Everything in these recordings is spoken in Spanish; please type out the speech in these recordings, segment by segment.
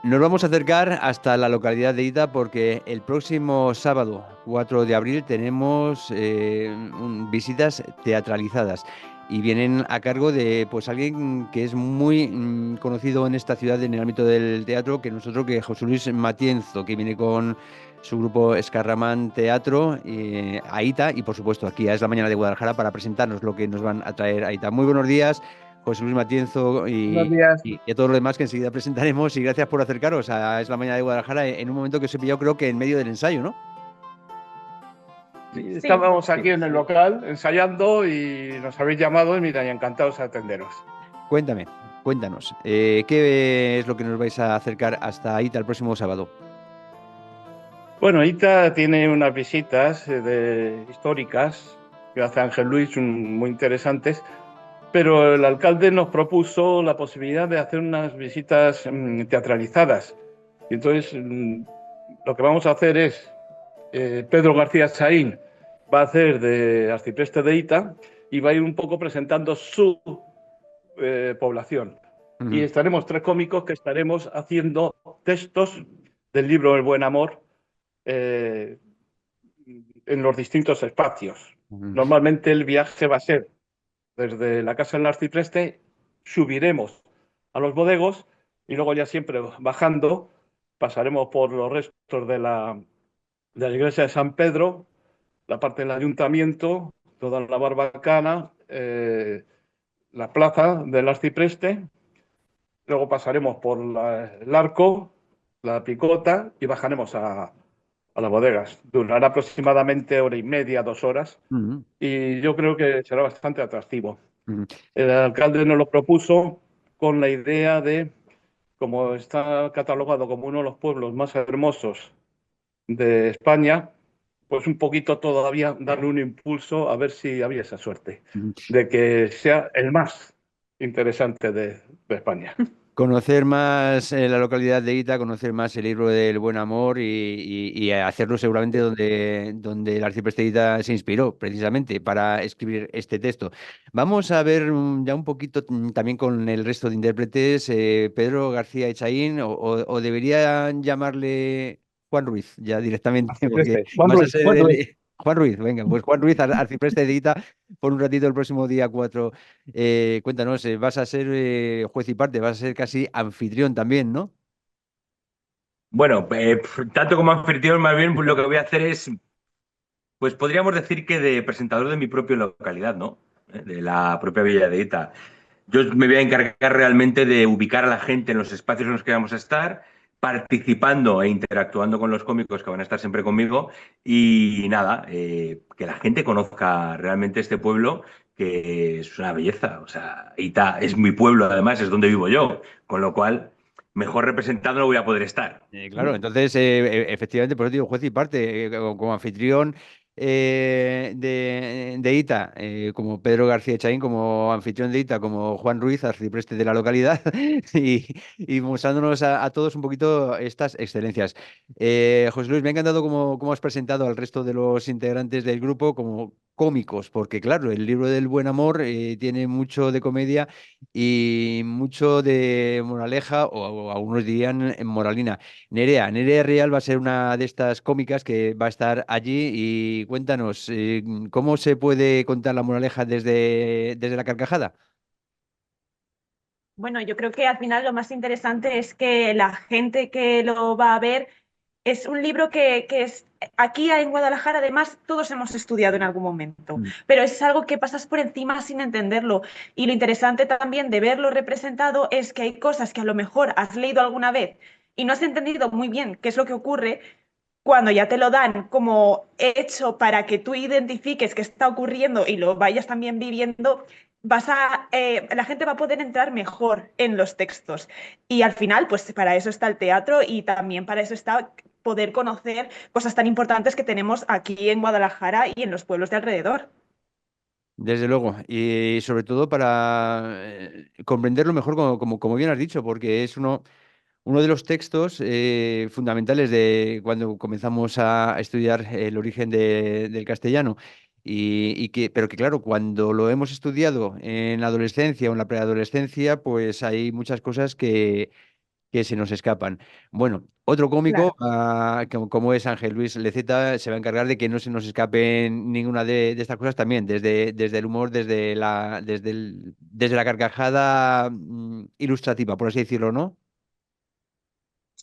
Nos vamos a acercar hasta la localidad de Ita porque el próximo sábado 4 de abril tenemos visitas teatralizadas y vienen a cargo de pues alguien que es muy conocido en esta ciudad en el ámbito del teatro, que nosotros, que José Luis Matienzo, que viene con su grupo Escarramán Teatro a Ita y por supuesto aquí a Es la Mañana de Guadalajara para presentarnos lo que nos van a traer a Ita. Muy buenos días, José Luis Matienzo Buenos días. y a todo lo demás que enseguida presentaremos. Y gracias por acercaros a Es la Mañana de Guadalajara en un momento que os he pillado, creo que en medio del ensayo, ¿no? Sí, Sí, estábamos aquí en el local ensayando y nos habéis llamado y mira, y encantados de atenderos. Cuéntame, cuéntanos, ¿qué es lo que nos vais a acercar hasta ahí el próximo sábado? Bueno, ITA tiene unas visitas históricas que hace Ángel Luis, muy interesantes, pero el alcalde nos propuso la posibilidad de hacer unas visitas teatralizadas. Y entonces lo que vamos a hacer es, Pedro García Chaín va a hacer de arcipreste de ITA y va a ir un poco presentando su población. Y Ujú. estaremos tres cómicos que estaremos haciendo textos del libro El Buen Amor eh, en los distintos espacios. Ujú. Normalmente el viaje va a ser desde la casa del arcipreste, subiremos a los bodegos y luego ya siempre bajando pasaremos por los restos de la iglesia de San Pedro, la parte del ayuntamiento, toda la barbacana, la plaza del arcipreste. Luego pasaremos por el arco, la picota y bajaremos a las bodegas. Durará aproximadamente hora y media, 2 horas Ujú. y yo creo que será bastante atractivo. Ujú. El alcalde nos lo propuso con la idea de, como está catalogado como uno de los pueblos más hermosos de España, pues un poquito todavía darle un impulso a ver si había esa suerte Ujú. de que sea el más interesante de España. Conocer más la localidad de Ita, conocer más el libro del Buen Amor y hacerlo seguramente donde el arcipreste de Ita se inspiró precisamente para escribir este texto. Vamos a ver ya un poquito también con el resto de intérpretes, Pedro García Echaín, o deberían llamarle Juan Ruiz ya directamente, porque Arcipreste. Juan vas a Ruiz, ser Juan Ruiz. Juan Ruiz, venga, pues Juan Ruiz, arcipreste de Ita, por un ratito el próximo día 4. Cuéntanos, vas a ser juez y parte, vas a ser casi anfitrión también, ¿no? Bueno, tanto como anfitrión, más bien pues, lo que voy a hacer es, pues podríamos decir que de presentador de mi propia localidad, ¿no? De la propia Villa de Ita. Yo me voy a encargar realmente de ubicar a la gente en los espacios en los que vamos a estar, participando e interactuando con los cómicos que van a estar siempre conmigo y nada, que la gente conozca realmente este pueblo, que es una belleza. O sea, Ita es mi pueblo, además, es donde vivo yo, con lo cual mejor representado no voy a poder estar. Claro, entonces, efectivamente, por eso digo juez y parte, como anfitrión de ITA, como Pedro García Chaín, como anfitrión de ITA, como Juan Ruiz, arcipreste de la localidad, y mostrándonos a todos un poquito estas excelencias. José Luis, me ha encantado cómo has presentado al resto de los integrantes del grupo como cómicos, porque claro, el libro del buen amor tiene mucho de comedia y mucho de moraleja, o algunos dirían moralina. Nerea Real va a ser una de estas cómicas que va a estar allí y cuéntanos, ¿cómo se puede contar la moraleja desde la carcajada? Bueno, yo creo que al final lo más interesante es que la gente que lo va a ver es un libro que es aquí en Guadalajara, además, todos hemos estudiado en algún momento, Mm. pero es algo que pasas por encima sin entenderlo. Y lo interesante también de verlo representado es que hay cosas que a lo mejor has leído alguna vez y no has entendido muy bien qué es lo que ocurre. Cuando ya te lo dan como hecho para que tú identifiques qué está ocurriendo y lo vayas también viviendo, la gente va a poder entrar mejor en los textos. Y al final, pues para eso está el teatro y también para eso está poder conocer cosas tan importantes que tenemos aquí en Guadalajara y en los pueblos de alrededor. Desde luego, y sobre todo para comprenderlo mejor, como bien has dicho, porque es uno de los textos fundamentales de cuando comenzamos a estudiar el origen del castellano. Pero que claro, cuando lo hemos estudiado en la adolescencia o en la preadolescencia, pues hay muchas cosas que se nos escapan. Bueno, otro Claro. cómico, como es Ángel Luis Leceta, se va a encargar de que no se nos escape ninguna de estas cosas también, desde el humor, desde la carcajada ilustrativa, por así decirlo, ¿no?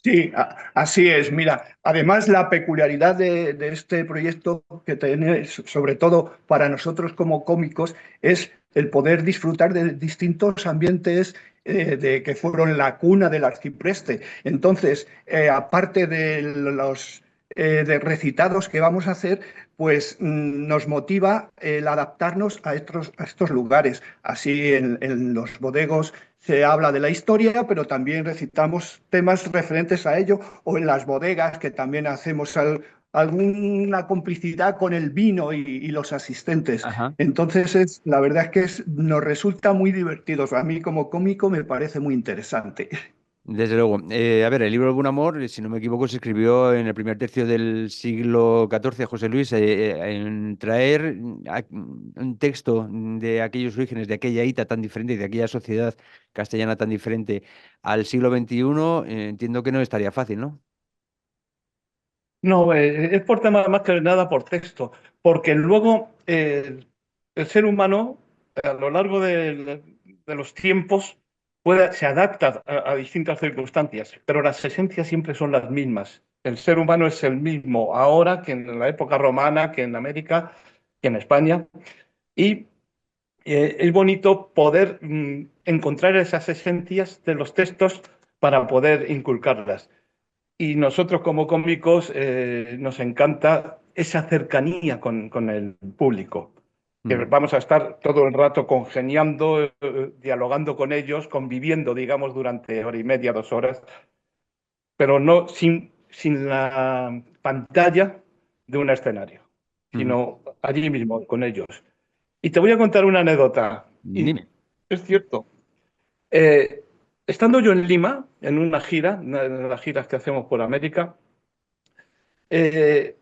Sí, así es. Mira, además la peculiaridad de este proyecto que tiene, sobre todo para nosotros como cómicos, es el poder disfrutar de distintos ambientes de que fueron la cuna del arcipreste. Entonces, aparte de los de recitados que vamos a hacer, pues nos motiva el adaptarnos a estos lugares. Así en los bodegos se habla de la historia, pero también recitamos temas referentes a ello, o en las bodegas, que también hacemos alguna complicidad con el vino y los asistentes. Ajá. Entonces, la verdad es que nos resulta muy divertido. A mí como cómico me parece muy interesante. Desde luego. A ver, el libro Algún Amor, si no me equivoco, se escribió en el primer tercio del siglo XIV, José Luis, en traer un texto de aquellos orígenes, de aquella Ita tan diferente, de aquella sociedad castellana tan diferente al siglo XXI, entiendo que no estaría fácil, ¿no? No, es por tema más que nada por texto, porque luego el ser humano a lo largo de los tiempos se adapta a distintas circunstancias, pero las esencias siempre son las mismas. El ser humano es el mismo ahora que en la época romana, que en América, que en España, y es bonito poder encontrar esas esencias de los textos para poder inculcarlas. Y nosotros como cómicos nos encanta esa cercanía con el público, que Mm. vamos a estar todo el rato congeniando, dialogando con ellos, conviviendo, digamos, durante hora y media, 2 horas, pero no sin la pantalla de un escenario, Mm. sino allí mismo con ellos. Y te voy a contar una anécdota, y Dime. es cierto. Eh, Estando yo en Lima, en una de las giras que hacemos por América, eh,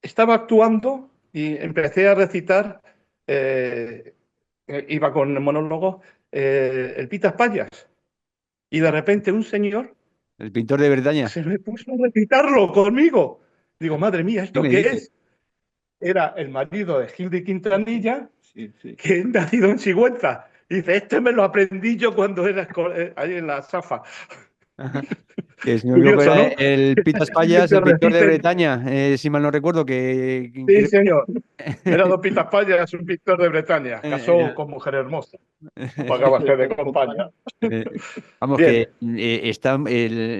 estaba actuando y empecé a recitar, eh, iba con el monólogo, el Pitas Payas, y de repente un señor El pintor de Bretaña. se me puso a recitarlo conmigo. Digo, madre mía, ¿Qué ¿esto me qué dices? es? Era el marido de Gil de Quintanilla, Sí, sí. que es nacido en Sigüenza. Dice, este me lo aprendí yo cuando era ahí en la Safa. Que si no me equivoco Curioso, era ¿no? el Pitas Que Payas, te el pintor de reciten. Bretaña, si mal no recuerdo, que Sí, creo señor. Era don Pitas Payas, un pintor de Bretaña. Casó ya. con mujer hermosa. No pagaba ser de compañía. Vamos, que Bien.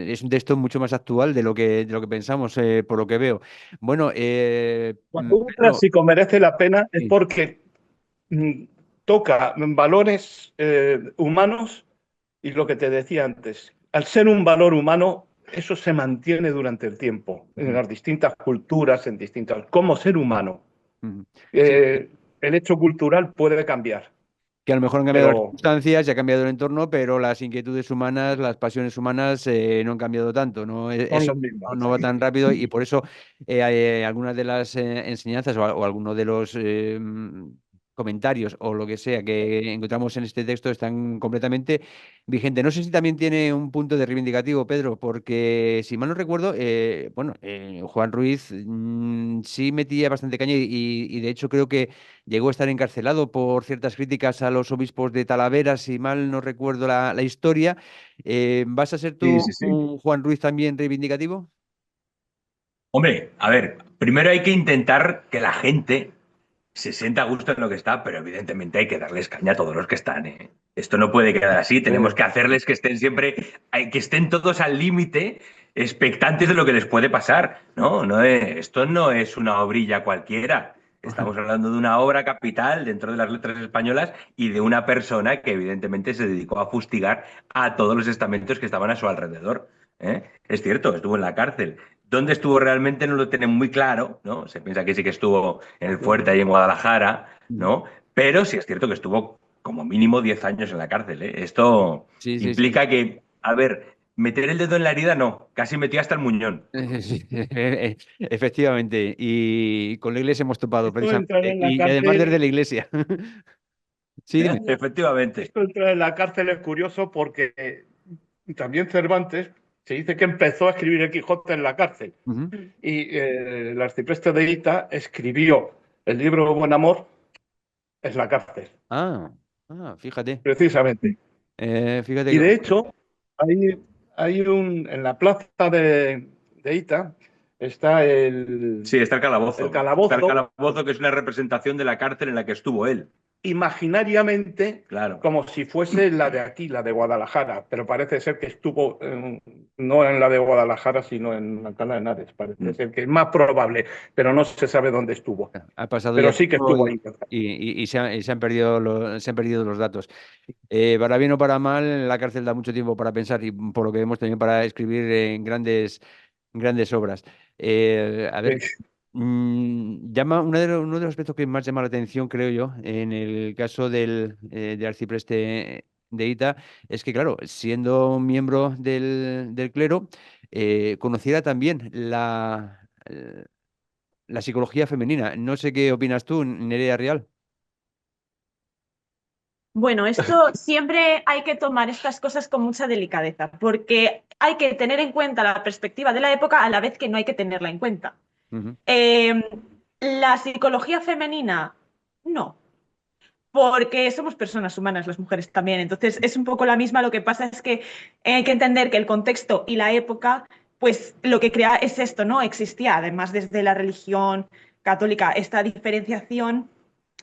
es un texto mucho más actual de lo que pensamos, por lo que veo. Bueno, Cuando un Pedro, clásico merece la pena es sí. porque mm, toca valores humanos y lo que te decía antes. Al ser un valor humano, eso se mantiene durante el tiempo, en Ujú, las distintas culturas, en distintas. Como ser humano, ujú. Sí, eh, el hecho cultural puede cambiar, que a lo mejor han cambiado las pero circunstancias y ha cambiado el entorno, pero las inquietudes humanas, las pasiones humanas no han cambiado tanto, ¿no? son Eso los mismos. no va tan rápido y por eso algunas de las enseñanzas o algunos de los comentarios o lo que sea que encontramos en este texto están completamente vigentes. No sé si también tiene un punto de reivindicativo, Pedro, porque si mal no recuerdo, bueno, Juan Ruiz sí metía bastante caña y de hecho creo que llegó a estar encarcelado por ciertas críticas a los obispos de Talavera, si mal no recuerdo la historia. ¿Vas a ser Sí, tú sí, sí. un Juan Ruiz también reivindicativo? Hombre, a ver, primero hay que intentar que la gente se sienta a gusto en lo que está, pero evidentemente hay que darles caña a todos los que están, ¿eh? Esto no puede quedar así, tenemos que hacerles que estén siempre, que estén todos al límite, expectantes de lo que les puede pasar. No, esto no es una obrilla cualquiera. Estamos hablando de una obra capital dentro de las letras españolas y de una persona que evidentemente se dedicó a fustigar a todos los estamentos que estaban a su alrededor. ¿Eh? Es cierto, estuvo en la cárcel. ¿Dónde estuvo realmente? No lo tienen muy claro, ¿no? Se piensa que sí que estuvo en el fuerte ahí en Guadalajara, Mm. ¿no? Pero sí es cierto que estuvo como mínimo 10 años en la cárcel, ¿eh? Esto Sí, sí, sí. implica que, a ver, meter el dedo en la herida no, casi metió hasta el muñón. Sí, efectivamente. Y con la iglesia hemos topado Esto de entrar precisamente. en la Y además desde cárcel, la iglesia. Sí, dime. Efectivamente. esto de entrar en la cárcel es curioso porque y también Cervantes, se dice que empezó a escribir el Quijote en la cárcel. Ujú. Y el arcipreste de Hita escribió el libro Buen Amor en la cárcel, Ah, fíjate. precisamente. Fíjate Y que... de hecho, en la plaza de Hita está Sí, está el calabozo. el calabozo. Está el calabozo, que es una representación de la cárcel en la que estuvo él. Imaginariamente, Claro. como si fuese la de aquí, la de Guadalajara, pero parece ser que estuvo no en la de Guadalajara, sino en Alcalá de Henares. Parece ser que es más probable, pero no se sabe dónde estuvo. Ha pasado Pero ya sí que tiempo estuvo ahí. y se han perdido se han perdido los datos. Para bien o para mal, la cárcel da mucho tiempo para pensar y por lo que vemos también para escribir en grandes obras. A ver, uno de los aspectos que más llama la atención, creo yo, en el caso del arcipreste de Ita, es que, claro, siendo un miembro del clero, conociera también la psicología femenina. No sé qué opinas tú, Nerea Real. Bueno, esto siempre hay que tomar estas cosas con mucha delicadeza, porque hay que tener en cuenta la perspectiva de la época a la vez que no hay que tenerla en cuenta. Ujú, Eh, la psicología femenina, no, porque somos personas humanas las mujeres también, entonces es un poco la misma, lo que pasa es que hay que entender que el contexto y la época, pues lo que crea es esto, ¿no? Existía, además desde la religión católica, esta diferenciación.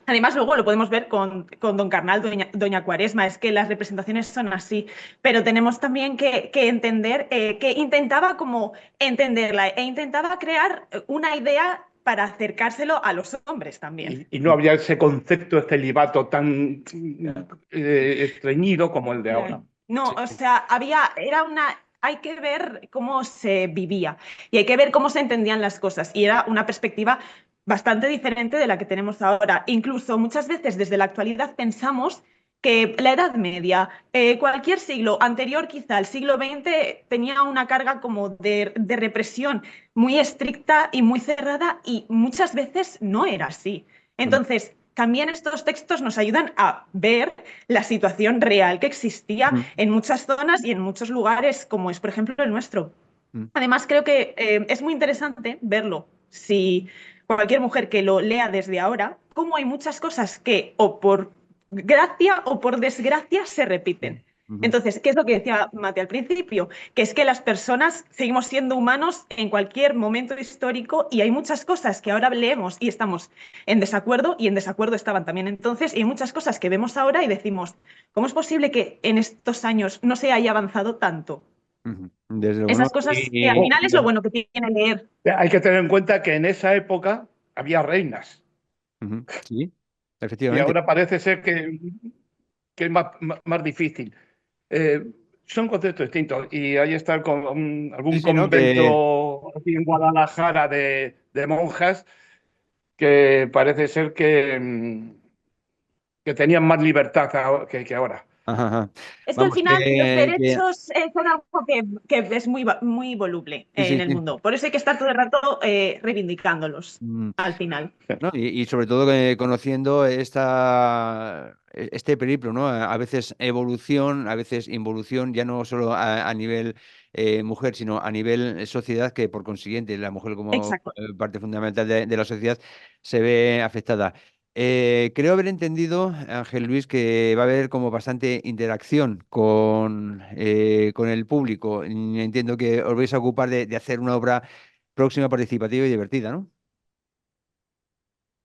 Además, luego lo podemos ver con Don Carnal, Doña Cuaresma, es que las representaciones son así, pero tenemos también que entender que intentaba como entenderla e intentaba crear una idea para acercárselo a los hombres también. Y no había ese concepto de celibato tan estreñido como el de ahora. No, sí. o sea, hay que ver cómo se vivía y hay que ver cómo se entendían las cosas. Y era una perspectiva bastante diferente de la que tenemos ahora. Incluso muchas veces desde la actualidad pensamos que la Edad Media, cualquier siglo anterior quizá al siglo XX, tenía una carga como de represión muy estricta y muy cerrada y muchas veces no era así. Ujú, Entonces, también estos textos nos ayudan a ver la situación real que existía ujú, en muchas zonas y en muchos lugares, como es, por ejemplo, el nuestro. ujú. Además, creo que es muy interesante verlo, si cualquier mujer que lo lea desde ahora, cómo hay muchas cosas que o por gracia o por desgracia se repiten. Ujú. Entonces, ¿qué es lo que decía Mate al principio? Que es que las personas seguimos siendo humanos en cualquier momento histórico y hay muchas cosas que ahora leemos y estamos en desacuerdo y en desacuerdo estaban también entonces y hay muchas cosas que vemos ahora y decimos, ¿cómo es posible que en estos años no se haya avanzado tanto? Ujú. Desde luego, ¿no? Esas cosas que al final es lo bueno que tiene leer. Hay que tener en cuenta que en esa época había reinas Ujú, sí, y efectivamente. ahora parece ser que es más difícil. Eh, Son conceptos distintos y ahí está Sí, algún sí, ¿no? Que convento aquí en Guadalajara de monjas que parece ser que tenían más libertad que ahora. ajá, ajá. Es que al Vamos, final los derechos son algo que es muy voluble sí, sí, en el sí. mundo. Por eso hay que estar todo el rato reivindicándolos Mm, al final. ¿no? Y sobre todo conociendo este periplo, ¿no? A veces evolución, a veces involución, ya no solo a nivel mujer, sino a nivel sociedad, que por consiguiente la mujer como Exacto. parte fundamental de la sociedad se ve afectada. Creo haber entendido, Ángel Luis, que va a haber como bastante interacción con el público. Entiendo que os vais a ocupar de hacer una obra próxima, participativa y divertida, ¿no?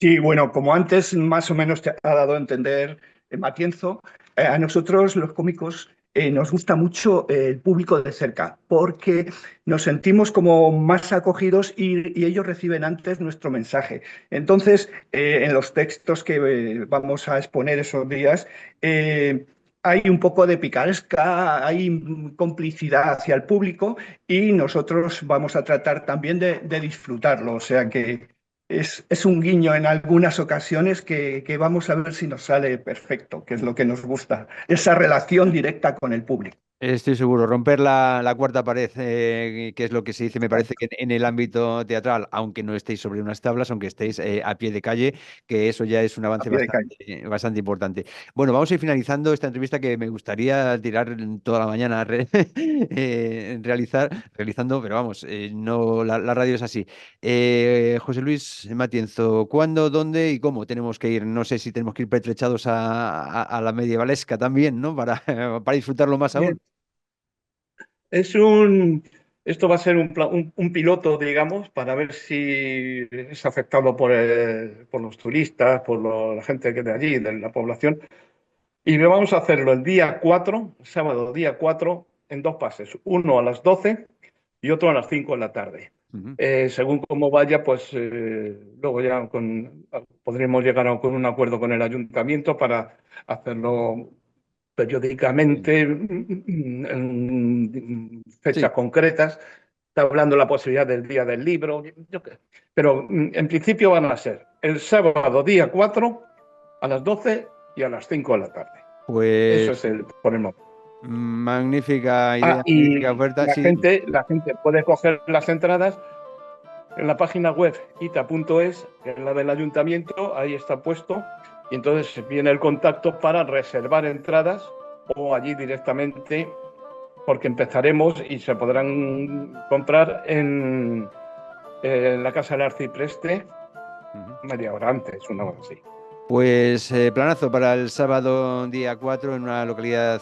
Sí, bueno, como antes más o menos te ha dado a entender Matienzo, a nosotros los cómicos nos gusta mucho el público de cerca, porque nos sentimos como más acogidos y ellos reciben antes nuestro mensaje. Entonces, en los textos que vamos a exponer esos días, hay un poco de picaresca, hay complicidad hacia el público y nosotros vamos a tratar también de disfrutarlo, o sea que... Es un guiño en algunas ocasiones que vamos a ver si nos sale perfecto, que es lo que nos gusta, esa relación directa con el público. Estoy seguro, romper la cuarta pared, que es lo que se dice, me parece que en el ámbito teatral, aunque no estéis sobre unas tablas, aunque estéis a pie de calle, que eso ya es un A avance pie de calle. bastante importante. Bueno, vamos a ir finalizando esta entrevista que me gustaría tirar toda la mañana realizando, pero vamos, no, la radio es así. José Luis Matienzo, ¿cuándo, dónde y cómo tenemos que ir? No sé si tenemos que ir pertrechados a la medievalesca también, ¿no? Para, para disfrutarlo más aún. Bien. Esto va a ser un piloto, digamos, para ver si es afectado por los turistas, la gente que de allí, de la población. Y vamos a hacerlo el día 4, sábado día 4, en dos pases. Uno a las 12 y otro a las 5 de la tarde. Ujú. Según cómo vaya, pues luego ya podremos llegar con un acuerdo con el ayuntamiento para hacerlo Bien. periódicamente en Sí, fechas concretas. Está hablando la posibilidad del día del libro, pero en principio van a ser el sábado día 4 a las 12 y a las 5 de la tarde. Eso pues es por el momento. magnífica idea, magnífica Y oferta. la Sí, dime. gente, la gente puede coger las entradas en la página web ita.es, que es la del ayuntamiento, ahí está puesto, y entonces viene el contacto para reservar entradas o allí directamente, porque empezaremos y se podrán comprar en la Casa del Arcipreste Ujú. media hora antes, una hora así. Pues planazo para el sábado día 4 en una localidad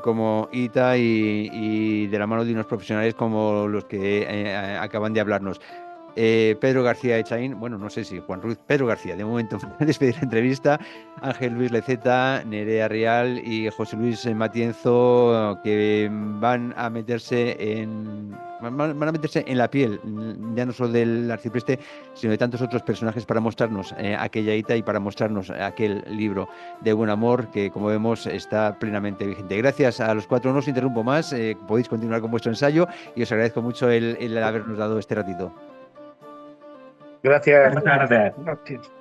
como Ita y de la mano de unos profesionales como los que acaban de hablarnos. Pedro García Echaín, bueno, no sé si Juan Ruiz, Pedro García, de momento, para despedir la entrevista, Ángel Luis Leceta, Nerea Real y José Luis Matienzo, que van a meterse en la piel, ya no solo del arcipreste, sino de tantos otros personajes para mostrarnos aquella hita y para mostrarnos aquel libro de buen amor que, como vemos, está plenamente vigente. Gracias a los cuatro, no os interrumpo más, podéis continuar con vuestro ensayo y os agradezco mucho el habernos dado este ratito. Gracias. Muchas gracias. Gracias.